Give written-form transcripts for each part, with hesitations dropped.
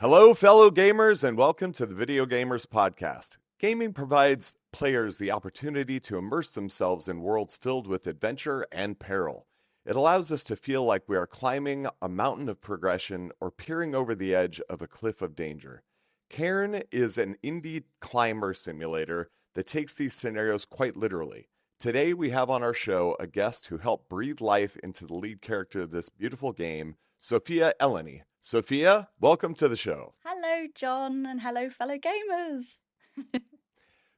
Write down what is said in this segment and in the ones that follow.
Hello, fellow gamers, and welcome to the Video Gamers Podcast. Gaming provides players the opportunity to immerse themselves in worlds filled with adventure and peril. It allows us to feel like we are climbing a mountain of progression or peering over the edge of a cliff of danger. Cairn is an indie climber simulator that takes these scenarios quite literally. Today, we have on our show a guest who helped breathe life into the lead character of this beautiful game, Sophia Eleni. Sophia, welcome to the show. Hello, John, and hello, fellow gamers.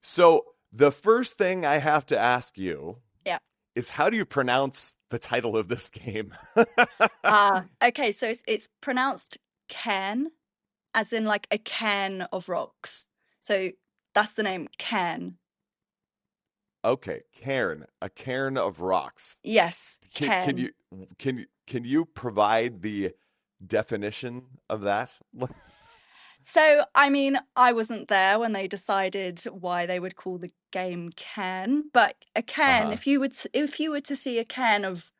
So, the first thing I have to ask you Yeah. is how do you pronounce the title of this game? Okay, so it's pronounced Cairn, as in like a cairn of rocks. So that's the name, Cairn. Okay, cairn, a cairn of rocks. Yes, Can, Cairn. can you provide the definition of that? So, I mean, I wasn't there when they decided why they would call the game Cairn, but a cairn, Uh-huh. if you were to see a cairn of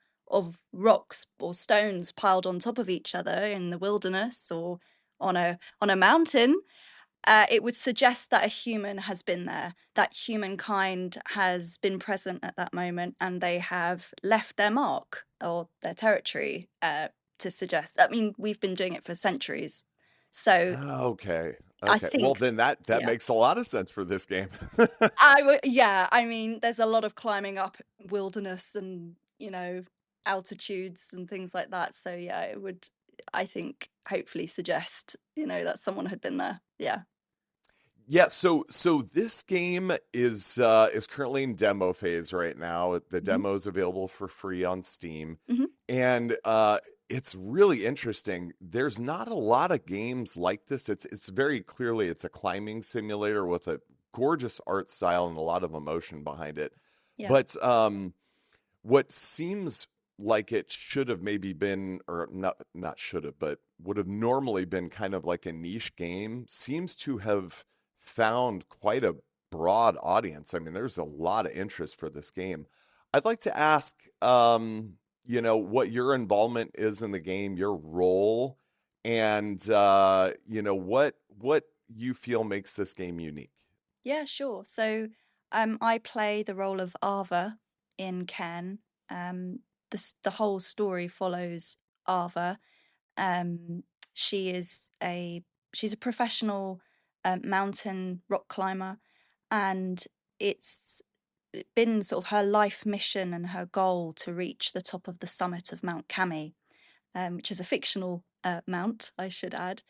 rocks or stones piled on top of each other in the wilderness or on a mountain, it would suggest that a human has been there, that humankind has been present at that moment, and they have left their mark or their territory to suggest. I mean, we've been doing it for centuries. So Okay. I Okay. Well, think, then that yeah, makes a lot of sense for this game. yeah, I mean, there's a lot of climbing up wilderness and, altitudes and things like that. So yeah, it would, I think, hopefully suggest, that someone had been there. Yeah. Yeah, so this game is currently in demo phase right now. The Hmm. demo is available for free on Steam, Hmm. and it's really interesting. There's not a lot of games like this. It's very clearly it's a climbing simulator with a gorgeous art style and a lot of emotion behind it. Yeah. But what seems like it should have maybe been, or not should have, but would have normally been kind of like a niche game, seems to have found quite a broad audience. I mean, there's a lot of interest for this game. I'd like to ask, what your involvement is in the game, your role, and what you feel makes this game unique. Yeah, sure. So I play the role of Aava in Cairn. The whole story follows Aava. Um, she is she's a professional mountain rock climber, and it's been sort of her life mission and her goal to reach the top of the summit of Mount Kami, which is a fictional mount, I should add.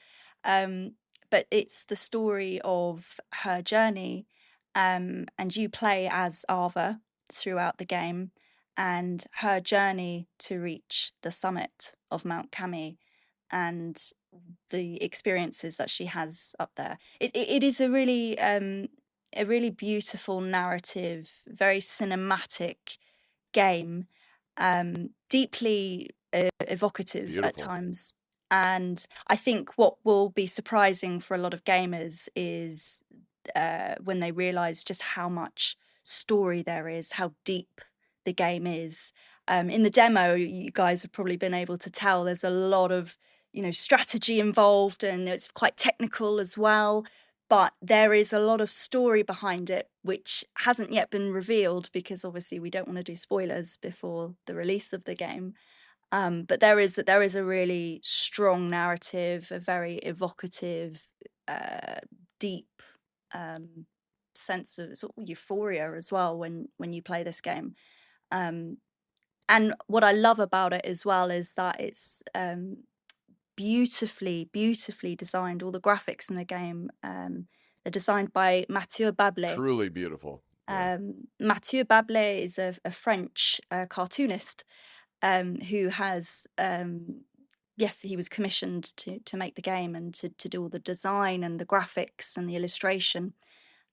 Um, but it's the story of her journey, and you play as Aava throughout the game, and her journey to reach the summit of Mount Kami and the experiences that she has up there. It is a really beautiful narrative, very cinematic game, deeply It's evocative at beautiful. times. And I think what will be surprising for a lot of gamers is when they realize just how much story there is, how deep the game is. In the demo, you guys have probably been able to tell there's a lot of strategy involved, and it's quite technical as well. But there is a lot of story behind it, which hasn't yet been revealed because obviously we don't want to do spoilers before the release of the game. But there is a really strong narrative, a very evocative, uh, deep um, sense of sort of euphoria as well when you play this game. Um, and what I love about it as well is that it's beautifully designed. All the graphics in the game, they're designed by Mathieu Bablé. Truly beautiful. Yeah. Mathieu Bablé is a French cartoonist who has, yes, he was commissioned to make the game and to do all the design and the graphics and the illustration.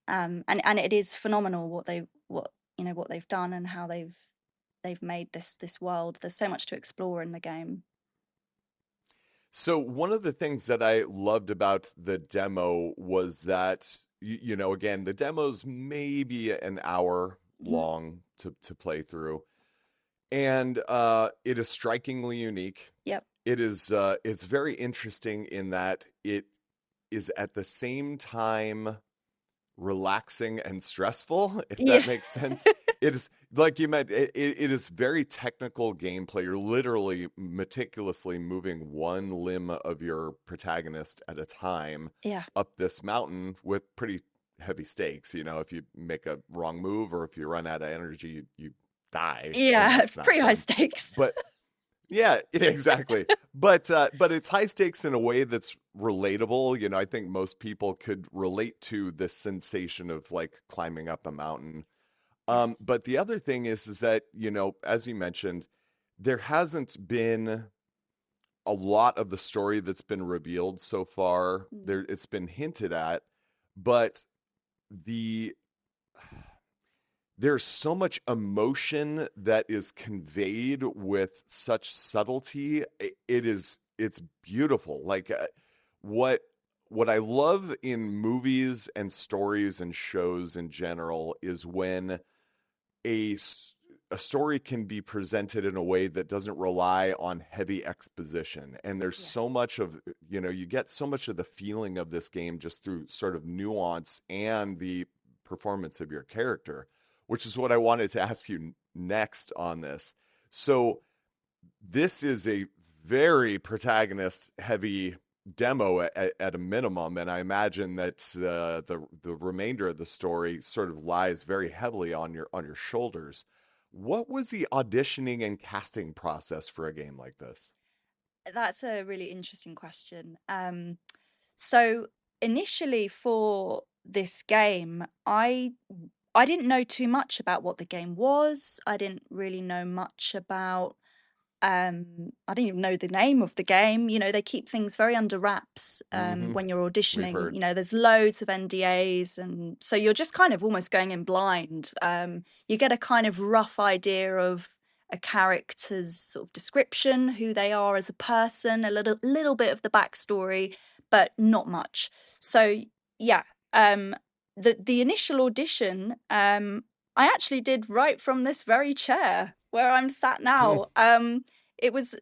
And it is phenomenal what they've done and how they've made this world. There's so much to explore in the game. So one of the things that I loved about the demo was that again, the demo's maybe an hour Mhm. long to play through, and it is strikingly unique. Yep. It's very interesting in that is at the same time relaxing and stressful, if Yeah. that makes sense. It is, like you meant, it is very technical gameplay. You're literally meticulously moving one limb of your protagonist at a time Yeah. up this mountain with pretty heavy stakes. You know, if you make a wrong move or if you run out of energy, you die, and Yeah. that's not Pretty high fun. stakes. But yeah, exactly. But it's high stakes in a way that's relatable. You know, I think most people could relate to this sensation of like climbing up a mountain. Yes. But the other thing is that, you know, as you mentioned, there hasn't been a lot of the story that's been revealed so far. Mm. There, it's been hinted at, but the there's so much emotion that is conveyed with such subtlety. It's beautiful. Like what what I love in movies and stories and shows in general is when a a story can be presented in a way that doesn't rely on heavy exposition. And there's so Yes. much of, you know, you get so much of the feeling of this game just through sort of nuance and the performance of your character, which is what I wanted to ask you next on this. So this is a very protagonist heavy demo at a minimum, and I imagine that the remainder of the story sort of lies very heavily on your shoulders. What was the auditioning and casting process for a game like this? That's a really interesting question. So initially for this game, I didn't know too much about what the game was. I didn't really know much about I didn't even know the name of the game. You know, they keep things very under wraps Mm-hmm. when you're We've auditioning. heard. You know, there's loads of NDAs, and so you're just kind of almost going in blind. You get a kind of rough idea of a character's sort of description, who they are as a person, a little bit of the backstory, but not much. So yeah, the initial audition, I actually did right from this very chair where I'm sat now. It was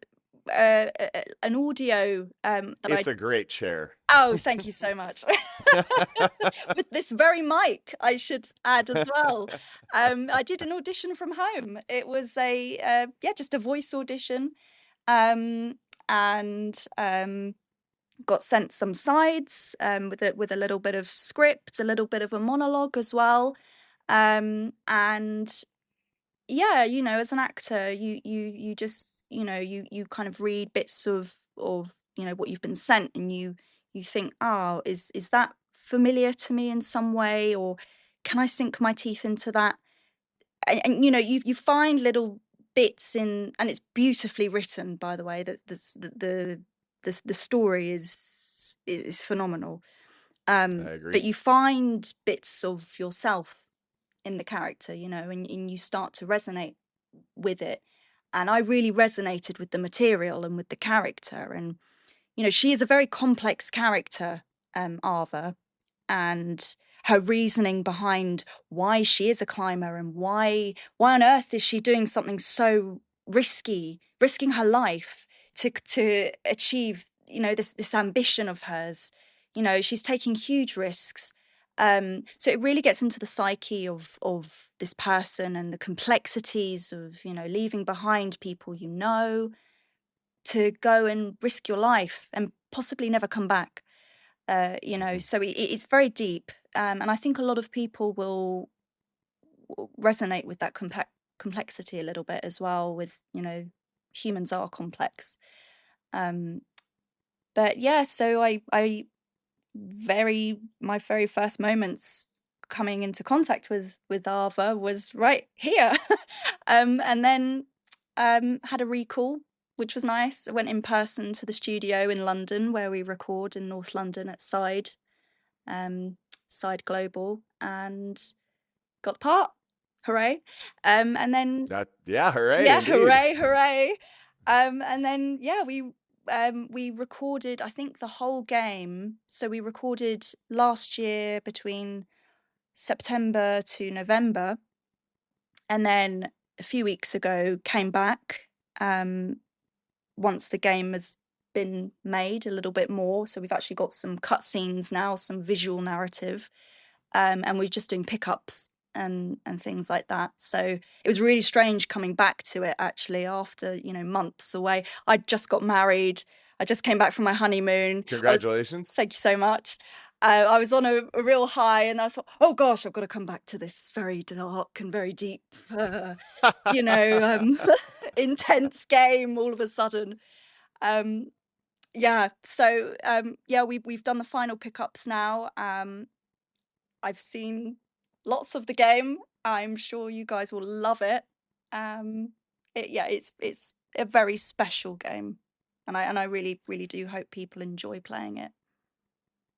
an audio that I. It's a great chair. Oh, thank you so much. With this very mic, I should add as well. I did an audition from home. It was a yeah, just a voice audition, um, and got sent some sides with a little bit of script, a little bit of a monologue as well, and yeah, you know, as an actor, you just, you know, you kind of read bits of you know what you've been sent, and you think, oh, is that familiar to me in some way, or can I sink my teeth into that? And you know, you find little bits in, and it's beautifully written, by the way. That the story is phenomenal. I But agree. you find bits of yourself in the character, you know, and you start to resonate with it. And I really resonated with the material and with the character. And, you know, she is a very complex character, Aava, and her reasoning behind why she is a climber and why on earth is she doing something so risky, risking her life to achieve, you know, this ambition of hers. You know, she's taking huge risks. So it really gets into the psyche of this person and the complexities of, you know, leaving behind people you know to go and risk your life and possibly never come back. You know, Mhm. so it's very deep, and I think a lot of people will resonate with that complexity a little bit as well. With, you know, humans are complex, um, but yeah. So I very my very first moments coming into contact with Aava was right here, and then had a recall, which was nice. I went in person to the studio in London where we record in North London at um, Side Global, and got the part. Hooray! And then That, yeah, hooray, yeah, indeed. hooray, hooray! And then yeah, we recorded, I think, the whole game. So we recorded last year between September to November, and then a few weeks ago came back. Um, once the game was been made a little bit more. So we've actually got some cutscenes now, some visual narrative, and we're just doing pickups and things like that. So it was really strange coming back to it actually after, you know, months away. I just got married. I just came back from my honeymoon. Congratulations. Thank you so much. I was on a real high, and I thought, oh gosh, I've got to come back to this very dark and very deep, you know, intense game all of a sudden. Yeah, so yeah, we've done the final pickups now. I've seen lots of the game. I'm sure you guys will love it. Yeah, it's a very special game, and I really really do hope people enjoy playing it.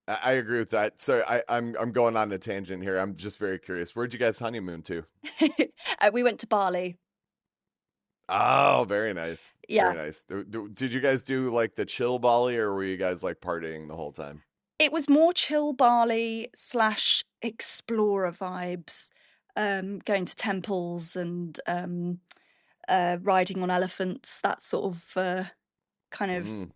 I agree with that. So I'm going on a tangent here. I'm just very curious. Where'd you guys honeymoon to? We went to Bali. Oh, very nice. Yeah, Very nice. Did you guys do like the chill Bali, or were you guys like partying the whole time? it was more chill Bali slash explorer vibes, going to temples and riding on elephants. That sort of kind of Mm.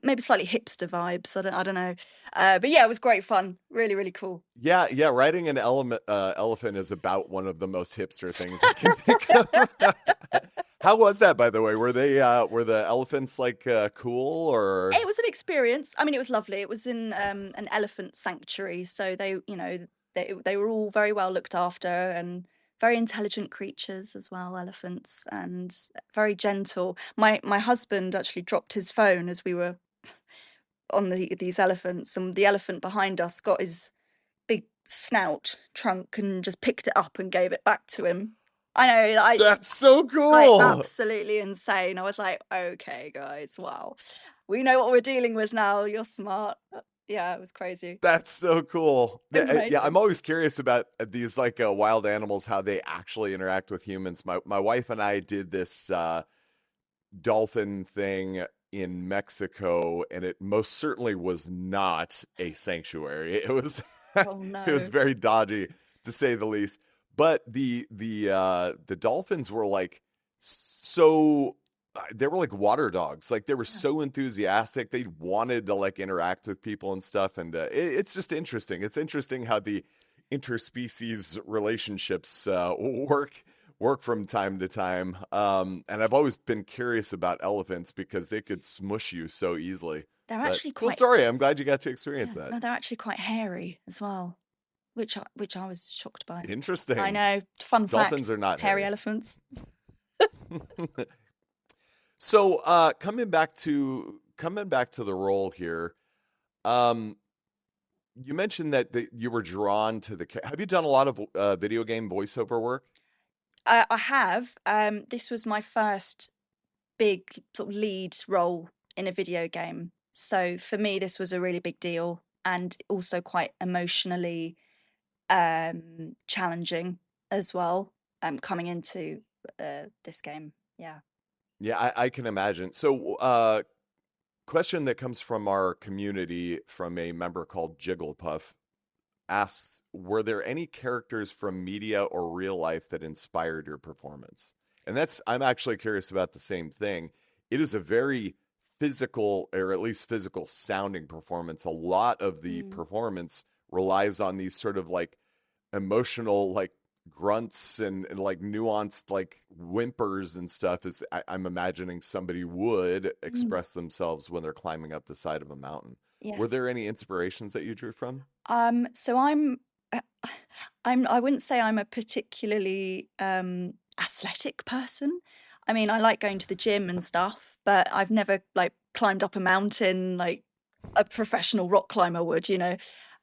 maybe slightly hipster vibes. I don't know, but yeah, it was great fun. Really, really cool. Yeah, yeah. Riding an elephant is about one of the most hipster things I can think of. How was that, by the way? Were the elephants like cool or? It was an experience. I mean, it was lovely. It was in an elephant sanctuary, so they, you know, they were all very well looked after and very intelligent creatures as well, elephants, and very gentle. My husband actually dropped his phone as we were on these elephants, and the elephant behind us got his big snout trunk and just picked it up and gave it back to him. I know, That's so like cool. absolutely insane. I was like, okay, guys, wow, we know what we're dealing with now. You're smart. Yeah, it was crazy. That's so cool. It was Yeah, I'm amazing. always curious about these like wild animals, how they actually interact with humans. My wife and I did this dolphin thing in Mexico, and it most certainly was not a sanctuary. It was Oh it was no. very dodgy to say the least. But the dolphins were like so they were like water dogs. Like they were Yeah. so enthusiastic. They wanted to like interact with people and stuff. And it's just interesting. It's interesting how the interspecies relationships work from time to time. And I've always been curious about elephants because they could smush you so easily. They're But actually cool quite, story. I'm glad you got to experience yeah, that. no, they're actually quite hairy as well, which I was shocked by. I Interesting. know. Fun fact, Dolphins are not hairy hairy. elephants. So, coming back to the role here, um, you mentioned that you were drawn to have you done a lot of video game voiceover work? I have. This was my first big sort of lead role in a video game. So for me, this was a really big deal and also quite emotionally challenging as well. Coming into this game, yeah. Yeah, I can imagine. So, question that comes from our community from a member called Jigglypuff asks, were there any characters from media or real life that inspired your performance? And I'm actually curious about the same thing. It is a very physical, or at least physical sounding performance. A lot of the Mm. performance relies on these sort of like emotional, like grunts and like nuanced, like whimpers and stuff. I'm imagining somebody would Mm. express themselves when they're climbing up the side of a mountain. Were Yes. there any inspirations that you drew from? So I'm, uh, I wouldn't say I'm a particularly athletic person. I mean, I like going to the gym and stuff, but I've never like climbed up a mountain like a professional rock climber would, you know.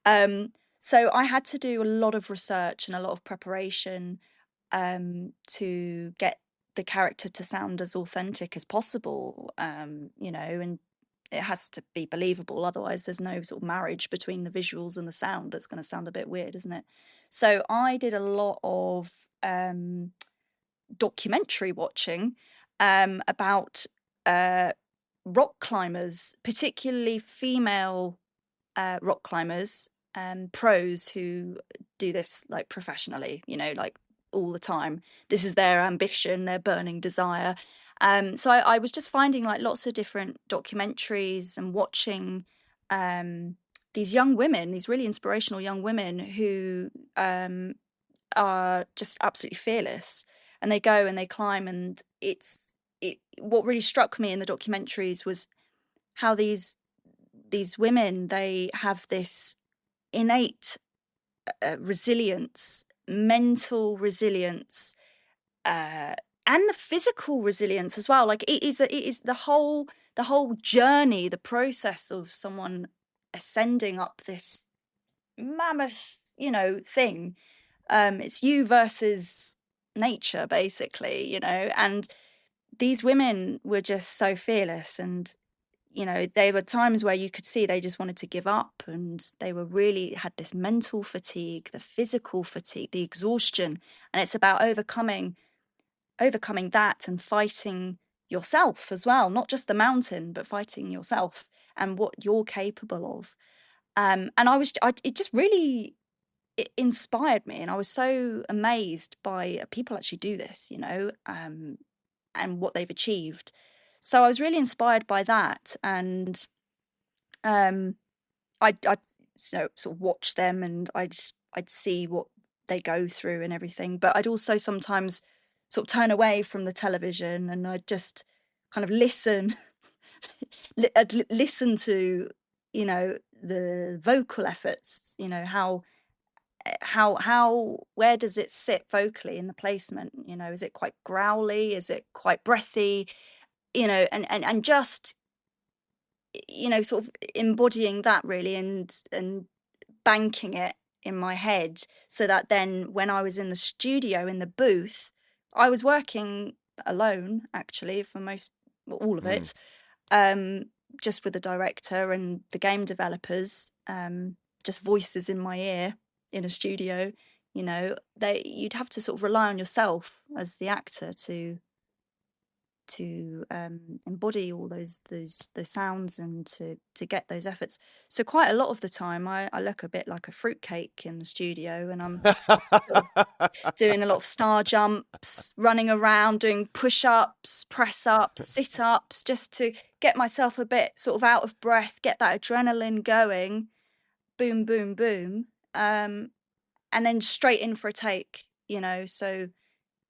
Um, so I had to do a lot of research and a lot of preparation to get the character to sound as authentic as possible, you know, and it has to be believable. Otherwise, there's no sort of marriage between the visuals and the sound. It's going to sound a bit weird, isn't it? So I did a lot of documentary watching about uh, rock climbers, particularly female rock climbers, pros who do this like professionally, you know, like all the time. This is their ambition, their burning desire. So I was just finding like lots of different documentaries and watching these young women, these really inspirational young women who are just absolutely fearless, and they go and they climb. And what really struck me in the documentaries was how these women, they have this innate resilience, mental resilience, uh, and the physical resilience as well. Like it is the whole journey, the process of someone ascending up this mammoth, thing. It's you versus nature, basically, and these women were just so fearless. And there were times where you could see they just wanted to give up, and they were really had this mental fatigue, the physical fatigue, the exhaustion. And it's about overcoming that and fighting yourself as well, not just the mountain, but fighting yourself and what you're capable of. And it just really, it inspired me, and I was so amazed by people actually do this, and what they've achieved. So I was really inspired by that. And I sort of watch them, and I'd see what they go through and everything. But I'd also sometimes sort of turn away from the television, and I'd just kind of listen, listen to, the vocal efforts, where does it sit vocally in the placement? Is it quite growly? Is it quite breathy? And just, sort of embodying that really, and banking it in my head, so that then when I was in the studio, in the booth, I was working alone actually for all of it, just with the director and the game developers, just voices in my ear in a studio. You'd have to sort of rely on yourself as the actor to embody all those sounds, and to get those efforts. So quite a lot of the time I look a bit like a fruitcake in the studio, and I'm sort of doing a lot of star jumps, running around, doing push-ups, press-ups, sit-ups, just to get myself a bit sort of out of breath, get that adrenaline going, boom, boom, boom, and then straight in for a take, so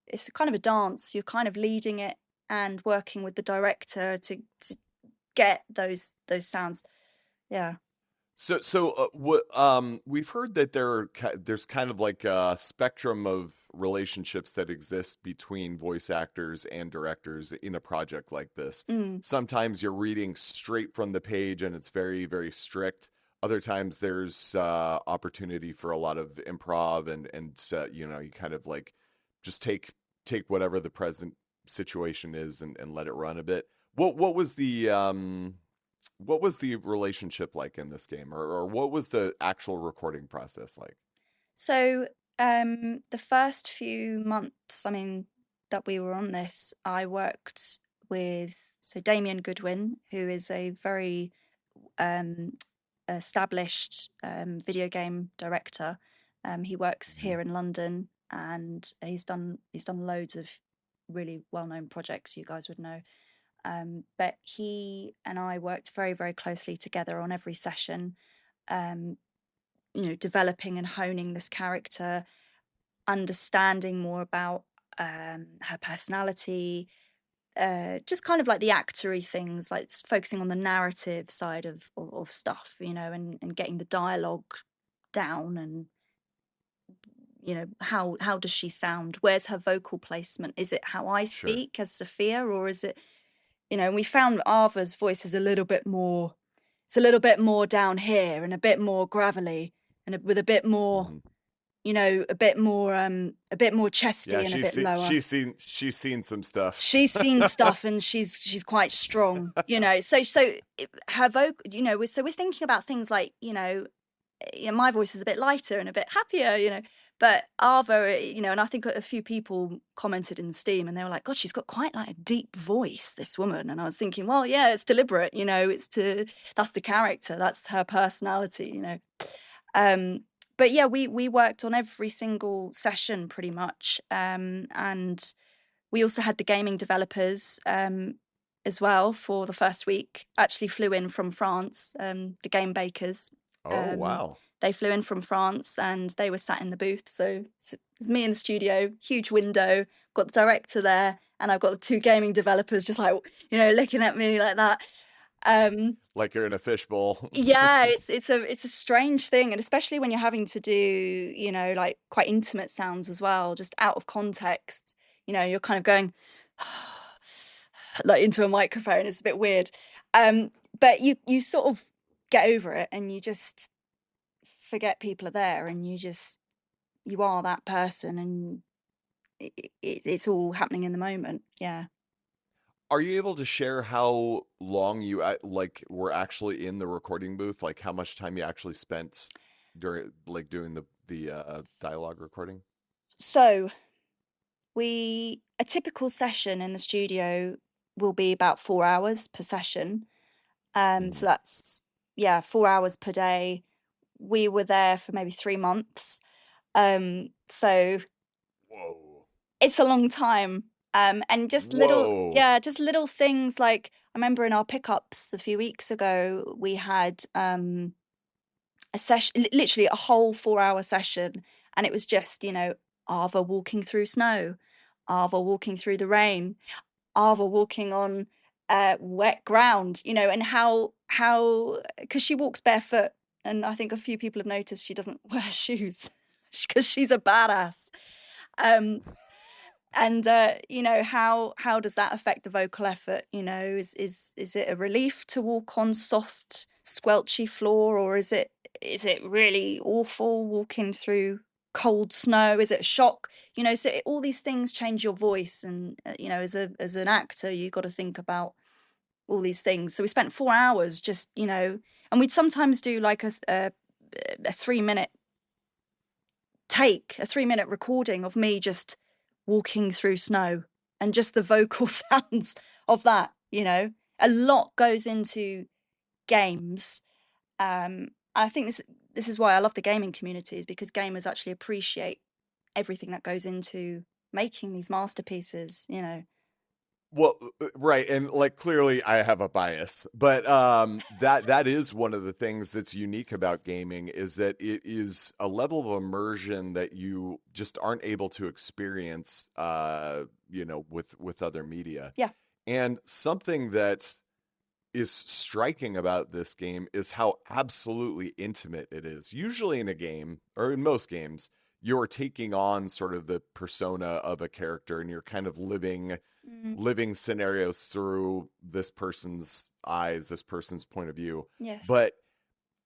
it's kind of a dance. You're kind of leading it and working with the director to get those sounds. Yeah. We've heard that there's kind of like a spectrum of relationships that exist between voice actors and directors in a project like this. Sometimes you're reading straight from the page and it's very, very strict. Other times there's opportunity for a lot of improv, and you kind of like just take whatever the present situation is, and let it run a bit. What was the relationship like in this game, or what was the actual recording process like? So the first few months, that we were on this, I worked with Damien Goodwin, who is a very established video game director. He works here in London, and he's done loads of really well-known projects you guys would know. But he and I worked very, very closely together on every session, developing and honing this character, understanding more about her personality, just kind of like the actory things, like focusing on the narrative side of stuff, and getting the dialogue down, and how does she sound? Where's her vocal placement? Is it how I Sure. speak as Sophia, or is it, and we found Aava's voice is a little bit more, it's a little bit more down here, and a bit more gravelly, and with a bit more, a bit more chesty, Yeah, and a bit lower. she's seen some stuff. She's seen stuff, and she's quite strong, so her vocal, so we're thinking about things like, my voice is a bit lighter and a bit happier, but Aava, and I think a few people commented in Steam, and they were like, God, she's got quite like a deep voice, this woman. And I was thinking, well, yeah, it's deliberate, that's the character, that's her personality, but yeah, we worked on every single session pretty much, and We also had the gaming developers as well for the first week. Actually flew in from France, the game bakers. Oh, wow. They flew in from France and they were sat in the booth. So it's me in the studio, huge window, got the director there, and I've got the two gaming developers just like, looking at me like that. Like you're in a fishbowl. Yeah, it's a strange thing, and especially when you're having to do, like quite intimate sounds as well, just out of context. You're kind of going like into a microphone. It's a bit weird. But you sort of get over it and you just forget people are there, and you are that person, and it's all happening in the moment. Yeah. Are you able to share how long you were actually in the recording booth? Like how much time you actually spent during like doing the dialogue recording? So a typical session in the studio will be about 4 hours per session. Mhm. So that's 4 hours per day. We were there for maybe 3 months. So Whoa. it's a long time. And Whoa. just little things like I remember in our pickups a few weeks ago, we had a session, literally a whole 4-hour session, and it was just, Aava walking through snow, Aava walking through the rain, Aava walking on wet ground, and how because she walks barefoot, and I think a few people have noticed she doesn't wear shoes because she's a badass. Um, and how does that affect the vocal effort? Is it a relief to walk on soft, squelchy floor, or is it really awful walking through cold snow? Is it a shock? So all these things change your voice, and as an actor, you got to think about all these things. So we spent 4 hours just, and we'd sometimes do like a 3-minute take, a 3-minute recording of me just walking through snow and just the vocal sounds of that. A lot goes into games. I think this is why I love the gaming communities, because gamers actually appreciate everything that goes into making these masterpieces. Well, right, and like clearly I have a bias, but that is one of the things that's unique about gaming is that it is a level of immersion that you just aren't able to experience with other media. Yeah. And something that is striking about this game is how absolutely intimate it is. Usually in a game, or in most games, you're taking on sort of the persona of a character and you're kind of Mm, living scenarios through this person's eyes, this person's point of view. yes. But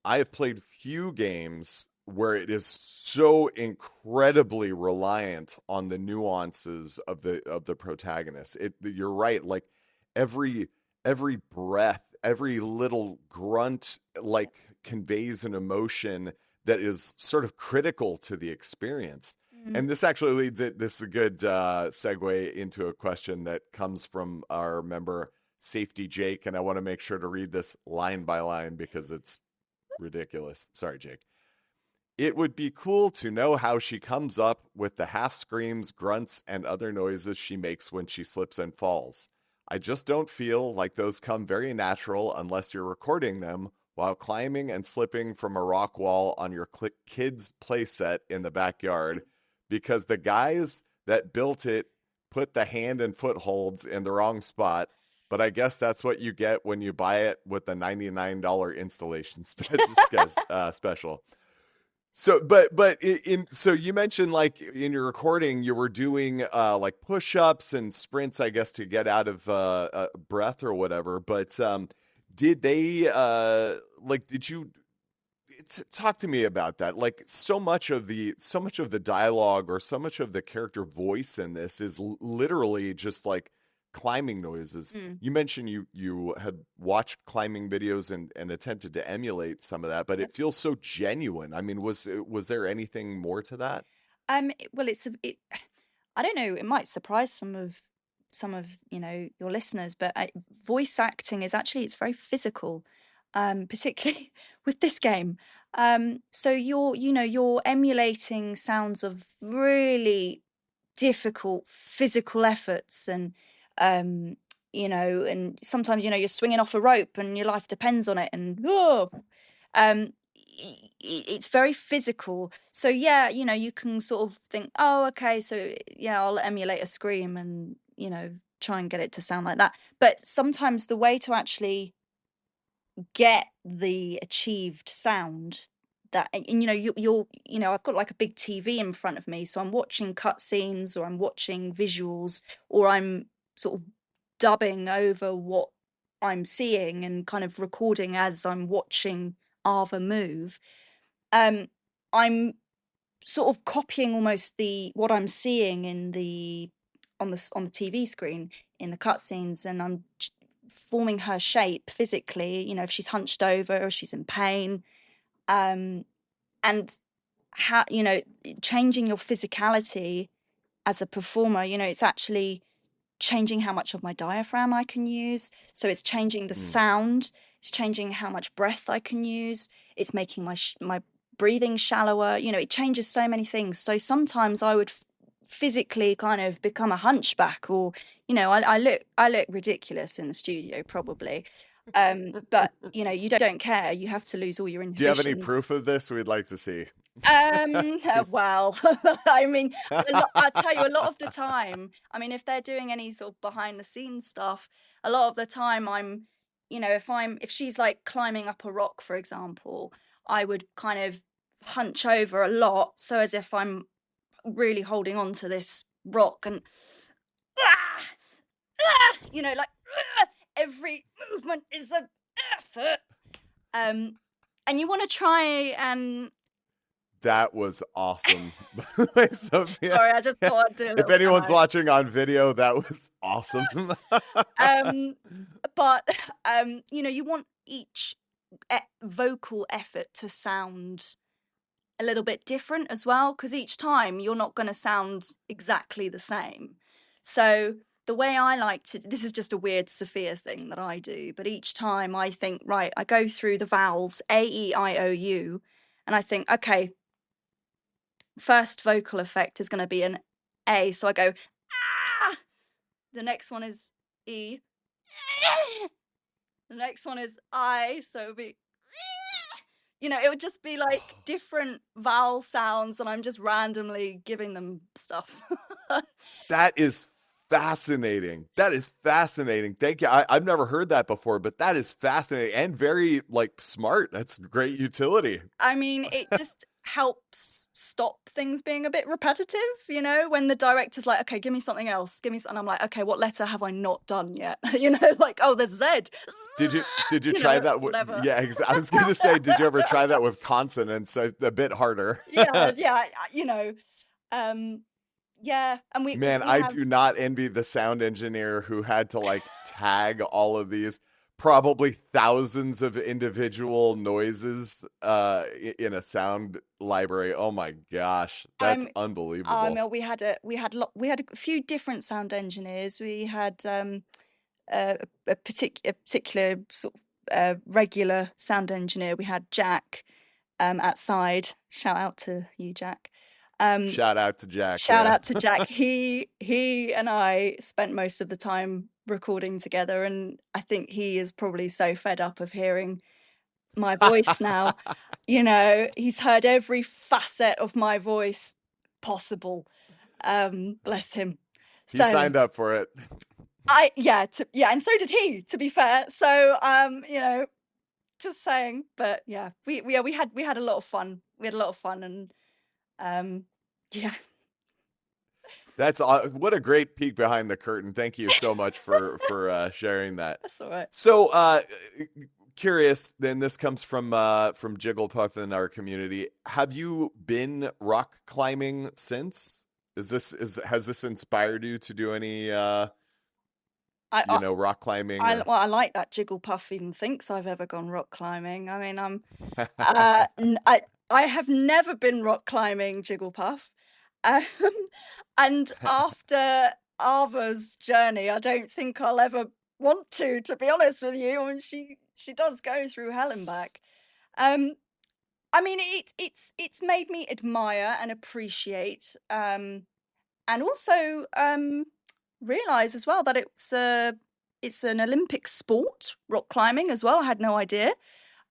I have played few games where it is so incredibly reliant on the nuances of the protagonist. You're right, like every every breath, every little grunt like conveys an emotion that is sort of critical to the experience. Mm, And this actually this is a good segue into a question that comes from our member Safety Jake, and I want to make sure to read this line by line because it's ridiculous. Sorry, Jake. It would be cool to know how she comes up with the half screams, grunts, and other noises she makes when she slips and falls. I just don't feel like those come very natural unless you're recording them while climbing and slipping from a rock wall on your kids' playset in the backyard, because the guys that built it put the hand and foot holds in the wrong spot. But I guess that's what you get when you buy it with the $99 installation special. So, so you mentioned like in your recording, you were doing like push-ups and sprints, I guess, to get out of breath or whatever. But did they did you talk to me about that? Like so much of the dialogue or so much of the character voice in this is literally just like climbing noises. mm, You mentioned you had watched climbing videos and attempted to emulate some of that, but yeah. it feels so genuine. I mean, was there anything more to that? Well, I don't know. It might surprise some of your listeners, but voice acting is actually it's very physical, particularly with this game. So you're emulating sounds of really difficult physical efforts, and you know, and sometimes, you know, you're swinging off a rope and your life depends on it, and it's very physical. So yeah, you know, you can sort of think, oh, okay, so yeah, I'll emulate a scream and, you know, try and get it to sound like that. But sometimes the way to actually get the achieved sound, that, and you know, you're, you know, I've got like a big TV in front of me, so I'm watching cutscenes, or I'm watching visuals, or I'm sort of dubbing over what I'm seeing and kind of recording as I'm watching Aava move. I'm sort of copying almost the what I'm seeing in the on the TV screen in the cutscenes, and I'm forming her shape physically. You know, if she's hunched over or she's in pain, and how, you know, changing your physicality as a performer. You know, it's actually changing how much of my diaphragm I can use. So it's changing the sound. It's changing how much breath I can use. It's making my breathing shallower. You know, it changes so many things. So sometimes I would physically kind of become a hunchback, or, you know, I look ridiculous in the studio probably. But you know, you don't care. You have to lose all your Do you have any inhibitions. proof of this? We'd like to see. Well, I mean, I'll tell you, a lot of the time, I mean, if they're doing any sort of behind the scenes stuff, a lot of the time I'm, you know, if she's like climbing up a rock, for example, I would kind of hunch over a lot, so as if I'm really holding on to this rock, and you know, like every movement is an effort. And you want to try and That was awesome. By the way, Sophia. sorry, I just thought I'd do a If little anyone's demo. watching on video, that was awesome. But you know, you want each vocal effort to sound a little bit different as well, because each time you're not going to sound exactly the same. So the way I like to, this is just a weird Sophia thing that I do, but each time I think, right, I go through the vowels A, E, I, O, U, and I think, okay, first vocal effect is going to be an A, so I go, ah! The next one is E. The next one is I, so it would be, you know, it would just be like different vowel sounds, and I'm just randomly giving them stuff. That is fascinating. That is fascinating. Thank you. I've never heard that before, but that is fascinating and very like smart. That's great utility. I mean, it just helps stop things being a bit repetitive, you know, when the director's like, okay, give me something else, give me something. I'm like, okay, what letter have I not done yet? You know, like, oh, there's Z. Did you You try know, that whatever. yeah, I was going to say, did you ever try that with consonants? A bit harder. Yeah, you know, yeah, and Man, we I have, do not envy the sound engineer who had to like tag all of these probably thousands of individual noises in a sound library. Oh my gosh, that's I'm unbelievable. we had a few different sound engineers. We had a particular sort of regular sound engineer. We had Jack outside. Shout out to you, Jack. Shout out to Jack, Shout yeah. out to Jack. He and I spent most of the time recording together, and I think he is probably so fed up of hearing my voice now. You know, he's heard every facet of my voice possible. Bless him. He So signed up for it. and so did he, to be fair. So you know, just saying. But yeah, we had a lot of fun. We had a lot of fun, and yeah. That's what a great peek behind the curtain. Thank you so much for sharing that. That's all right. So, curious. Then this comes from Jigglepuff in our community. Have you been rock climbing since? Has this inspired you to do any I rock climbing or? I like that Jigglepuff even thinks I've ever gone rock climbing. I mean, I have never been rock climbing, Jigglepuff. Um, and after Aava's journey, I don't think I'll ever want to be honest with you. I mean, she does go through hell and back. Um, I mean, it's made me admire and appreciate also realize as well that it's an Olympic sport, rock climbing as well. I had no idea.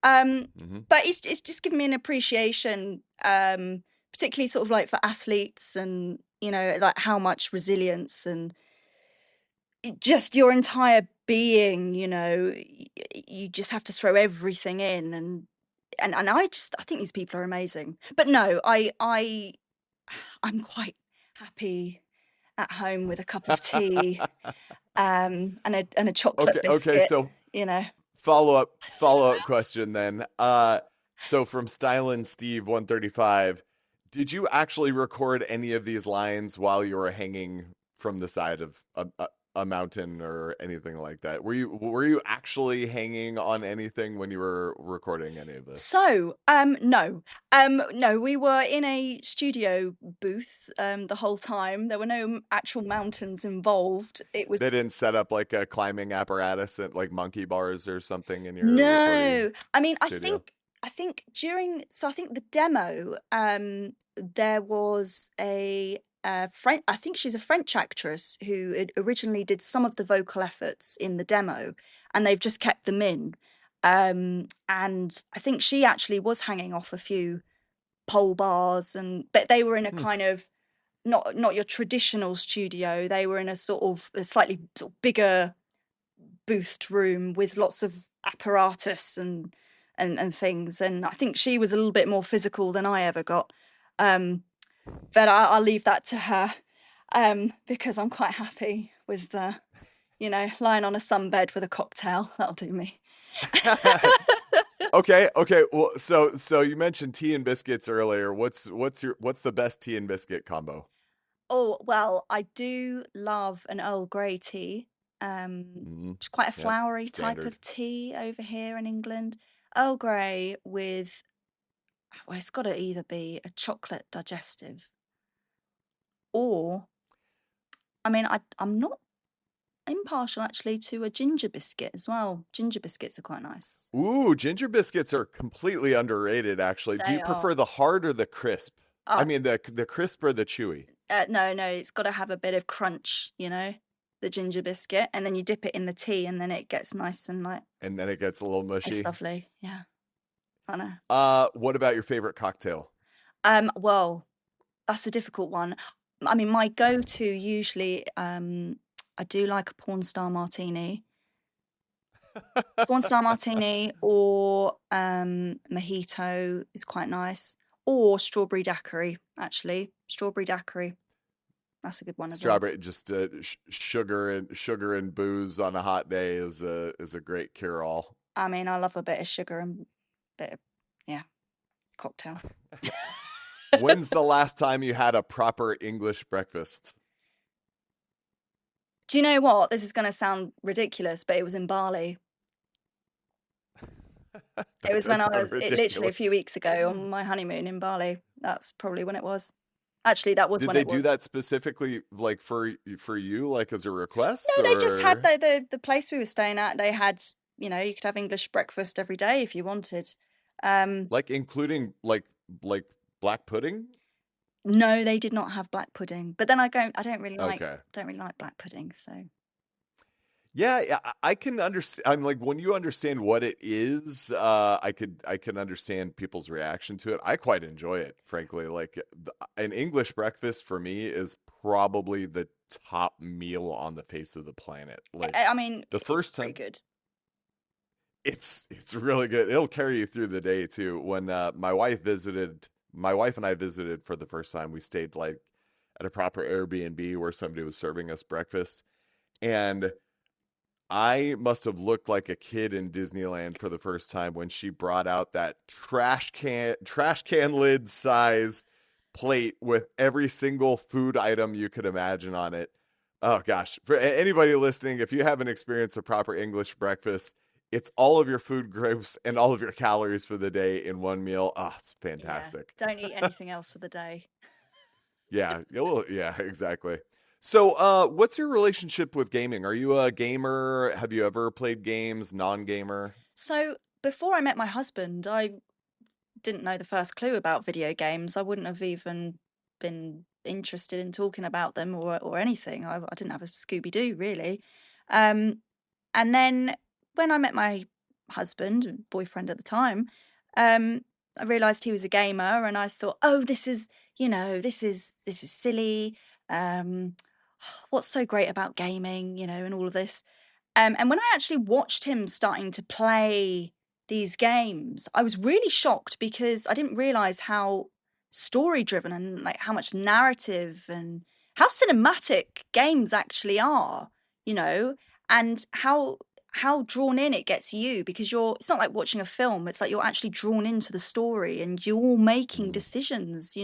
But it's just given me an appreciation, particularly sort of like for athletes, and like how much resilience and just your entire being, you just have to throw everything in, and I think these people are amazing. But no, I'm quite happy at home with a cup of tea, and a chocolate Okay, biscuit, so you know. follow-up question then. So from Stylin' Steve 135, did you actually record any of these lines while you were hanging from the side of a mountain or anything like that? Were you actually hanging on anything when you were recording any of this? So, no. No, we were in a studio booth the whole time. There were no actual mountains involved. It was They didn't set up like a climbing apparatus at like monkey bars or something in your recording no. I mean, studio? I think I think the demo, there was a French. I think she's a French actress who originally did some of the vocal efforts in the demo, and they've just kept them in. And I think she actually was hanging off a few pole bars, but they were in a Hmm. kind of not your traditional studio. They were in a sort of a slightly sort of bigger boothed room with lots of apparatus and things. And I think she was a little bit more physical than I ever got. But I'll leave that to her, because I'm quite happy with lying on a sunbed with a cocktail. That'll do me. Okay. Well, so you mentioned tea and biscuits earlier. What's the best tea and biscuit combo? Oh, well, I do love an Earl Grey tea. It's quite a Yep, flowery type standard. of tea over here in England. Earl Grey with, well, it's got to either be a chocolate digestive, or, I mean, I'm not impartial actually to a ginger biscuit as well. Ginger biscuits are quite nice. Ooh, ginger biscuits are completely underrated, actually. Do you They are. prefer the hard or the crisp? I Oh, mean, the crisp or the chewy? no, it's got to have a bit of crunch, the ginger biscuit, and then you dip it in the tea, and then it gets nice and like, And then it gets a little it's mushy. lovely. Yeah, I know. What about your favorite cocktail? Well, that's a difficult one. I mean, my go-to usually, I do like a porn star martini. Porn star martini, or mojito is quite nice. Or strawberry daiquiri, actually. Strawberry daiquiri. That's a good one as well. Strawberry, just sugar and booze on a hot day is a great cure all. I mean, I love a bit of sugar and bit of, yeah, cocktail. When's the last time you had a proper English breakfast? Do you know what? This is going to sound ridiculous, but it was in Bali. It That was does when I sound was literally a few ridiculous. weeks ago on my honeymoon in Bali. That's probably when it was. Actually, that was Did when they it do was. that specifically like for you, like as a request, No, they just had or the place we were staying at. They had, you could have English breakfast every day if you wanted. like including like black pudding? No, they did not have black pudding. But then I Okay. don't really like black pudding. So Yeah, I can understand. I'm like when you understand what it is, I can understand people's reaction to it. I quite enjoy it, frankly. Like an English breakfast for me is probably the top meal on the face of the planet. Like I mean, the it's first pretty time, good. it's really good. It'll carry you through the day too. When my wife and I visited for the first time. We stayed like at a proper Airbnb where somebody was serving us breakfast, and I must have looked like a kid in Disneyland for the first time when she brought out that trash can lid size plate with every single food item you could imagine on it. Oh gosh, for anybody listening, if you haven't experienced a proper English breakfast, it's all of your food groups and all of your calories for the day in one meal. Oh, it's Yeah. fantastic. Don't eat anything else for the day. Yeah, exactly. So, what's your relationship with gaming? Are you a gamer? Have you ever played games, non-gamer? So before I met my husband, I didn't know the first clue about video games. I wouldn't have even been interested in talking about them or anything. I didn't have a Scooby-Doo really. And then when I met my husband and boyfriend at the time, I realized he was a gamer, and I thought, oh, this is, this is silly. Um, what's so great about gaming, and all of this. And when I actually watched him starting to play these games, I was really shocked because I didn't realize how story driven and like how much narrative and how cinematic games actually are, you know, and how drawn in it gets you, because it's not like watching a film, it's like you're actually drawn into the story and you're all making Mhm. decisions,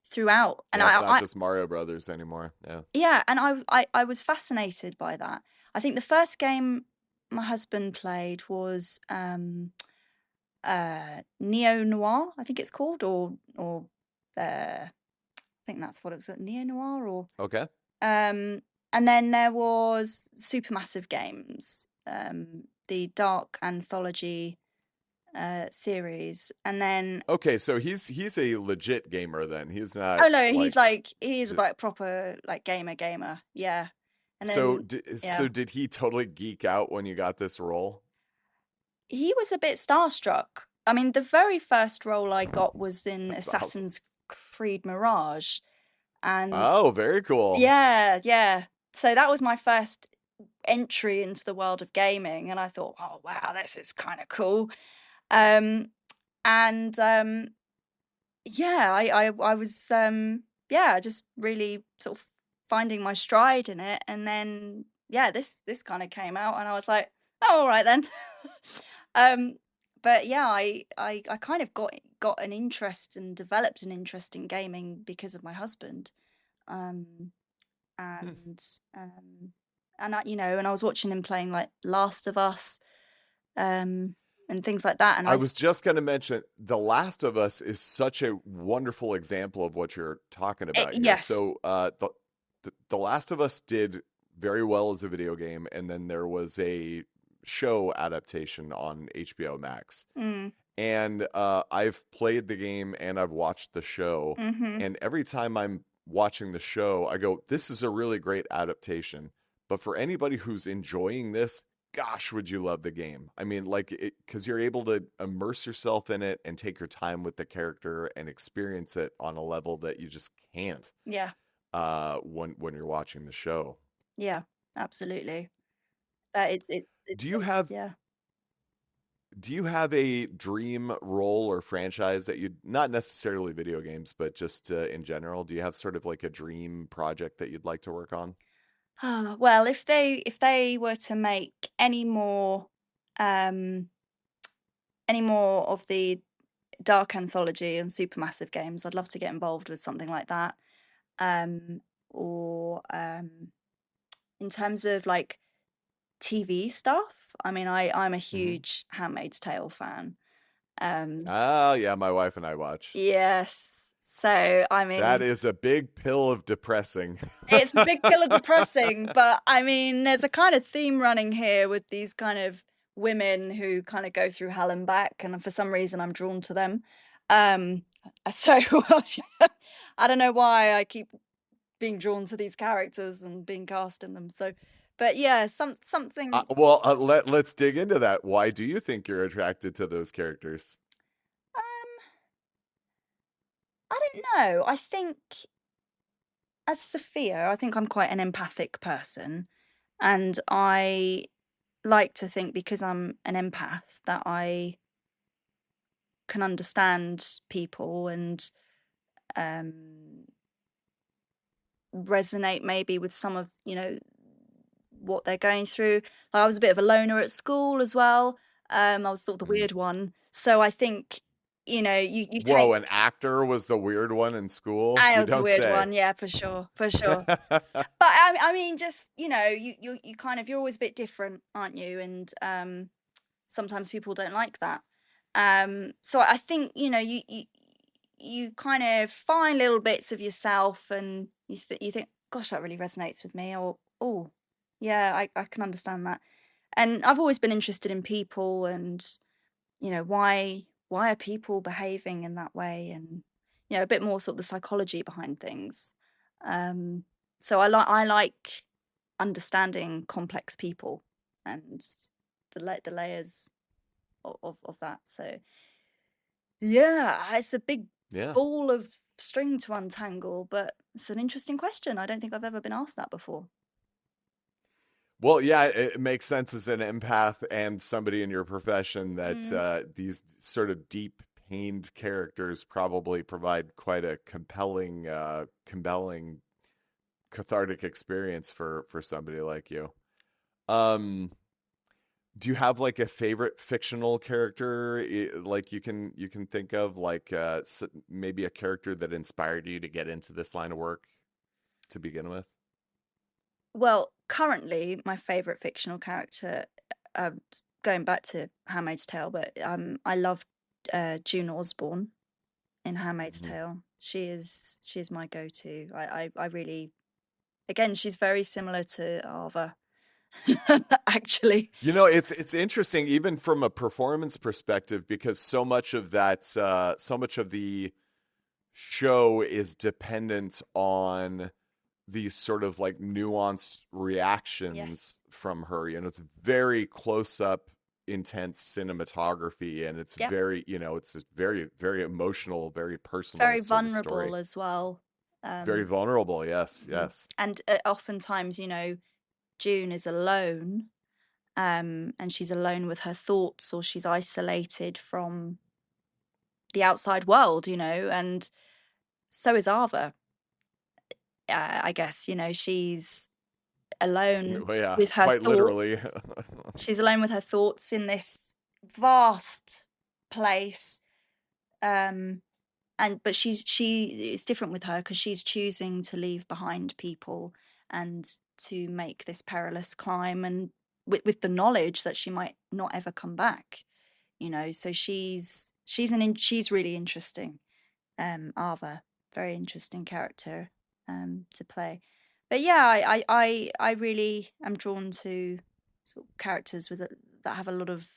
throughout. And Yeah, it's not just Mario Brothers anymore. Yeah. yeah, and I was fascinated by that. I think the first game my husband played was Neo Noir, I think it's called, or I think that's what it was, Neo Noir, or Okay. and then there was Supermassive Games, the Dark Anthology series, and then Okay, so he's a legit gamer then. He's oh not no, like he is j- like proper like gamer, yeah. And so then so yeah, did he totally geek out when you got this role? he was a bit starstruck. I mean, the very first role I got was in That's awesome. Assassin's Creed Mirage, and Oh, very cool. yeah. So that was my first entry into the world of gaming, and I thought, oh wow, this is kind of cool. Um, and yeah, I was yeah, just really sort of finding my stride in it, and then yeah, this kind of came out, and I was like, oh, all right then. um, but yeah, I kind of got an interest and developed an interest in gaming because of my husband. Um, Hmm. and um, and I was watching him playing like Last of Us, and things like that, and I was just going to mention The Last of Us is such a wonderful example of what you're talking about here. yes. So, the Last of Us did very well as a video game, and then there was a show adaptation on HBO Max. Mm, And I've played the game and I've watched the show, mm-hmm. and every time I'm watching the show, I go, "This is a really great adaptation." But for anybody who's enjoying this, gosh, would you love the game? I mean, like, because you're able to immerse yourself in it and take your time with the character and experience it on a level that you just can't Yeah. when you're watching the show. Yeah, absolutely. It's Do you have yeah. Do you have a dream role or franchise that you, not necessarily video games, but just in general, do you have sort of like a dream project that you'd like to work on? Well, if they were to make um any more of the Dark Anthology and Supermassive games, I'd love to get involved with something like that. Or in terms of like TV stuff, I mean, I'm a Hmm. huge Handmaid's Tale fan. Um, Oh, yeah, my wife and I watch. yes. So, I That mean, is a big pill of depressing. it's a big pill of depressing, but I mean, there's a kind of theme running here with these kind of women who kind of go through hell and back, and for some reason, I'm drawn to them. Um, so I don't know why I keep being drawn to these characters and being cast in them. So, but yeah, something. Let's dig into that. Why do you think you're attracted to those characters? Um, I don't know. I think as Sophia, I think I'm quite an empathic person, and I like to think because I'm an empath that I can understand people and um, resonate maybe with some of what they're going through. Like, I was a bit of a loner at school as well. I was sort of the Mhm. weird one, so I think you take. Whoa, an actor was the weird one in school? I You was the don't weird say. one, yeah, for sure, for sure. But I mean, just you kind of, you're always a bit different, aren't you? And sometimes people don't like that. So I think you kind of find little bits of yourself, and you think, gosh, that really resonates with me, or oh, yeah, I can understand that. And I've always been interested in people, and why are people behaving in that way, and a bit more sort of the psychology behind things. So I like understanding complex people and the layers of that. So yeah, it's a big Yeah. ball of string to untangle, but it's an interesting question. I don't think I've ever been asked that before. Well, yeah, it makes sense as an empath and somebody in your profession that these sort of deep, pained characters probably provide quite a compelling, cathartic experience for somebody like you. Um, do you have like a favorite fictional character, like you can think of, like maybe a character that inspired you to get into this line of work to begin with? Well, currently, my favorite fictional character, uh, going back to Handmaid's Tale, but I love June Osborne in Handmaid's Mhm. Tale. She is my go-to. I really, again, she's very similar to Aava, actually. It's interesting even from a performance perspective because so much of the show is dependent on these sort of like nuanced Yes. reactions from her. It's very close up, intense cinematography, and it's Yep. very, it's a very, very emotional, very personal Very sort of story. vulnerable as well. Very vulnerable. Yes, Mhm. yes. And oftentimes, June is alone, and she's alone with her thoughts, or she's isolated from the outside world, and so is Ava. I guess, she's alone Well, yeah, with her quite literally. thoughts. She's alone with her thoughts in this vast place. Um, but it's different with her because she's choosing to leave behind people and to make this perilous climb, and with the knowledge that she might not ever come back. So she's really interesting. Ava, very interesting character to play. But yeah, I really am drawn to sort of characters that have a lot of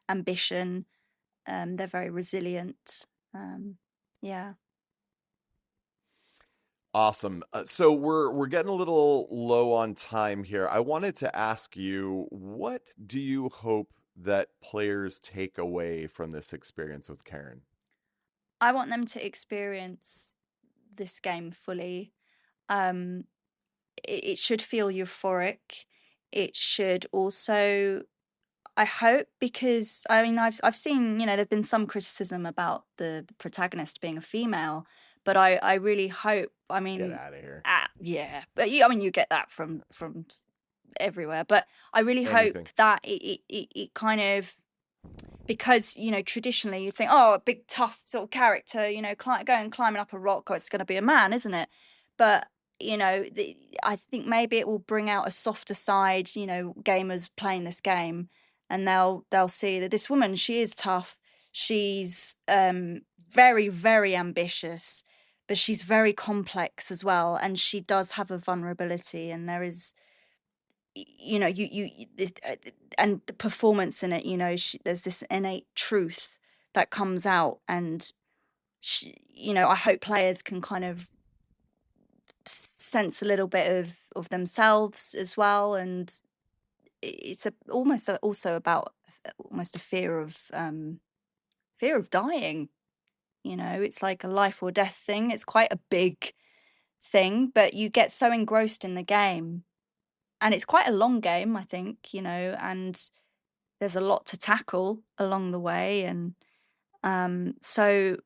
ambition. They're very resilient. Yeah. Awesome. So we're getting a little low on time here. I wanted to ask you, what do you hope that players take away from this experience with Cairn? I want them to experience this game fully. Um, it should feel euphoric. It should also, I hope, because I mean, I've seen, there've been some criticism about the protagonist being a female, but I really hope. I Get mean, out of here. yeah, but I mean, you get that from everywhere. But I really hope Anything. that it kind of, because traditionally you think, oh, a big tough sort of character, going climbing up a rock, oh, it's going to be a man, isn't it? But I think maybe it will bring out a softer side, gamers playing this game, and they'll see that this woman, she is tough, she's very, very ambitious, but she's very complex as well, and she does have a vulnerability, and there is, and the performance in it, there's this innate truth that comes out, and I hope players can kind of sense a little bit of themselves as well, and it's also about almost a fear of dying. It's like a life or death thing. It's quite a big thing, but you get so engrossed in the game, and it's quite a long game, I think, and there's a lot to tackle along the way, and so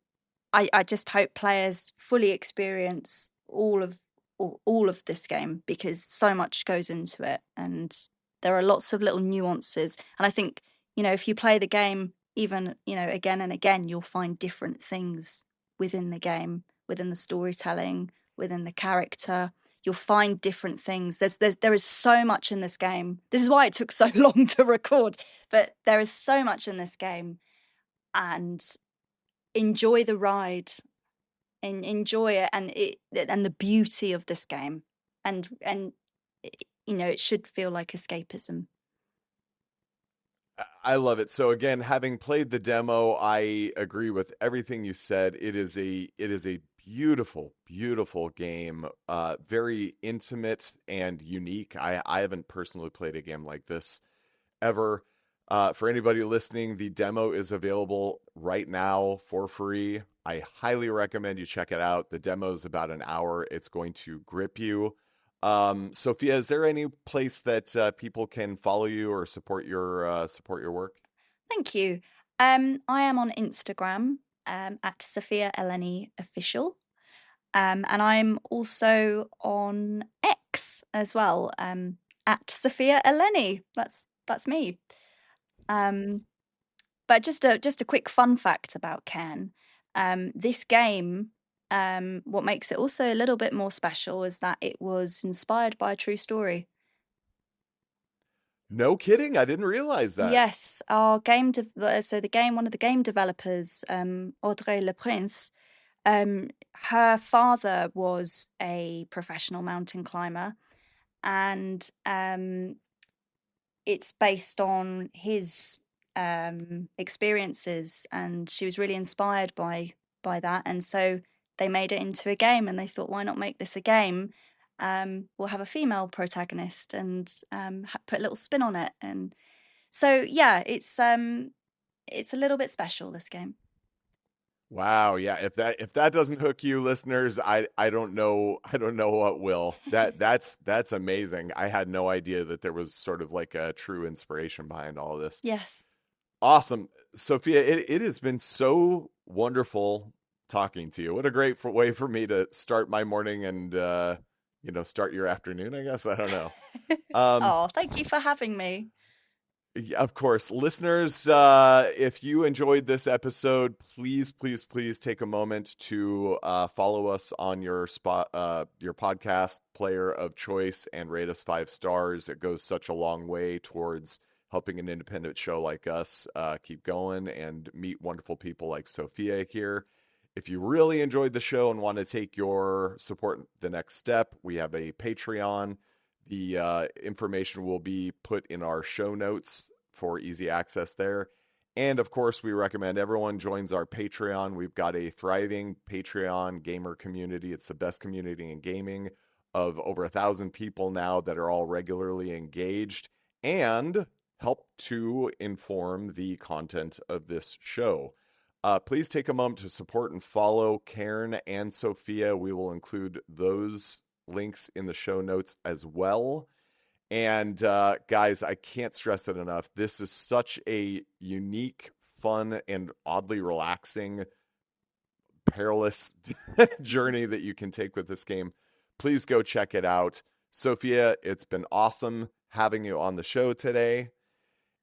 I just hope players fully experience all of this game, because so much goes into it, and there are lots of little nuances, and I think, if you play the game even, again and again, you'll find different things within the game, within the storytelling, within the character. You'll find different things. There is so much in this game. This is why it took so long to record, but there is so much in this game, and enjoy the ride, and enjoy it, and the beauty of this game, and it should feel like escapism. I love it. So again, having played the demo, I agree with everything you said. It is a beautiful, beautiful game. Very intimate and unique. I haven't personally played a game like this ever. For anybody listening, the demo is available right now for free. I highly recommend you check it out. The demo is about an hour. It's going to grip you. Sophia, is there any place that people can follow you or support your work? Thank you. I am on Instagram at Sophia Eleni official. And I'm also on X as well, at Sophia Eleni. That's me. Um, but just a quick fun fact about Cairn. This game, what makes it also a little bit more special is that it was inspired by a true story. No kidding. I didn't realize that. Yes, so the game, one of the game developers, Audrey Le Prince, her father was a professional mountain climber, and it's based on his experiences, and she was really inspired by that, and so they made it into a game, and they thought, why not make this a game? We'll have a female protagonist and put a little spin on it, and so yeah, it's a little bit special, this game. Wow, yeah. If that doesn't hook you, listeners, I don't know what will. That's amazing. I had no idea that there was sort of like a true inspiration behind all of this. Yes. Awesome, Sophia. It has been so wonderful talking to you. What a great way for me to start my morning and start your afternoon. I guess I don't know. Um, Oh, thank you for having me. Yeah, of course. Listeners, if you enjoyed this episode, please, please, please take a moment to follow us on your podcast player of choice and rate us 5 stars. It goes such a long way towards helping an independent show like us keep going and meet wonderful people like Sophia here. If you really enjoyed the show and want to take your support the next step, we have a Patreon. The information will be put in our show notes for easy access there. And of course, we recommend everyone joins our Patreon. We've got a thriving Patreon gamer community. It's the best community in gaming of over 1,000 people now that are all regularly engaged and help to inform the content of this show. Please take a moment to support and follow Cairn and Sophia. We will include those links in the show notes as well. And guys, I can't stress it enough. This is such a unique, fun, and oddly relaxing, perilous journey that you can take with this game. Please go check it out. Sophia, it's been awesome having you on the show today.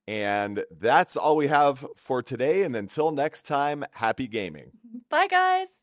And that's all we have for today. And until next time, happy gaming. Bye, guys.